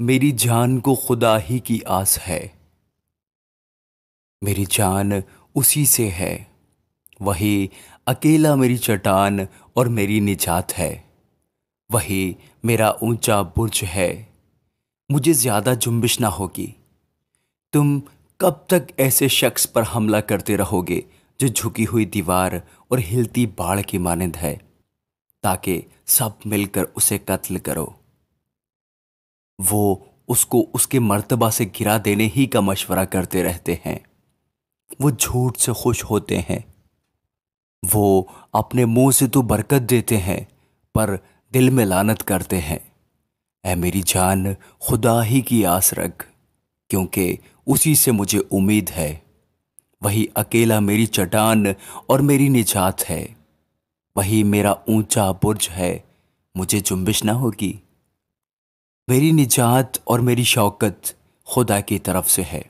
میری جان کو خدا ہی کی آس ہے۔ میری جان اسی سے ہے، وہی اکیلا میری چٹان اور میری نجات ہے۔ وہی میرا اونچا برج ہے، مجھے زیادہ جنبش نہ ہوگی۔ تم کب تک ایسے شخص پر حملہ کرتے رہو گے جو جھکی ہوئی دیوار اور ہلتی باڑ کی مانند ہے، تاکہ سب مل کر اسے قتل کرو؟ وہ اس کو اس کے مرتبہ سے گرا دینے ہی کا مشورہ کرتے رہتے ہیں۔ وہ جھوٹ سے خوش ہوتے ہیں۔ وہ اپنے منہ سے تو برکت دیتے ہیں پر دل میں لعنت کرتے ہیں۔ اے میری جان، خدا ہی کی آس رکھ، کیونکہ اسی سے مجھے امید ہے۔ وہی اکیلا میری چٹان اور میری نجات ہے۔ وہی میرا اونچا برج ہے، مجھے جنبش نہ ہوگی۔ میری نجات اور میری شوکت خدا کی طرف سے ہے۔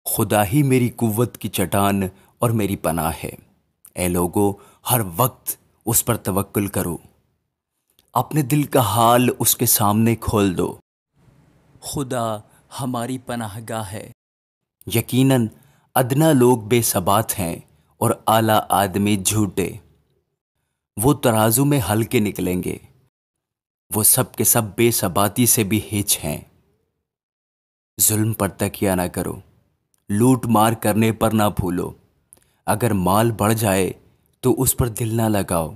خدا ہی میری قوت کی چٹان اور میری پناہ ہے۔ اے لوگو، ہر وقت اس پر توکل کرو، اپنے دل کا حال اس کے سامنے کھول دو۔ خدا ہماری پناہ گاہ ہے۔ یقیناً ادنا لوگ بے ثبات ہیں اور اعلیٰ آدمی جھوٹے۔ وہ ترازو میں ہلکے نکلیں گے، وہ سب کے سب بے ثباتی سے بھی ہیچ ہیں۔ ظلم پر تکیہ نہ کرو، لوٹ مار کرنے پر نہ بھولو۔ اگر مال بڑھ جائے تو اس پر دل نہ لگاؤ۔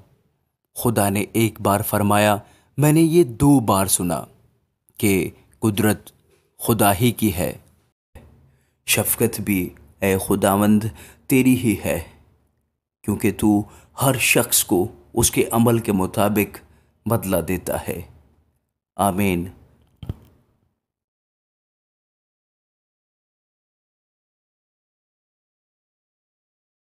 خدا نے ایک بار فرمایا، میں نے یہ 2 بار سنا کہ قدرت خدا ہی کی ہے۔ شفقت بھی اے خداوند تیری ہی ہے، کیونکہ تو ہر شخص کو اس کے عمل کے مطابق بدلہ دیتا ہے۔ آمین۔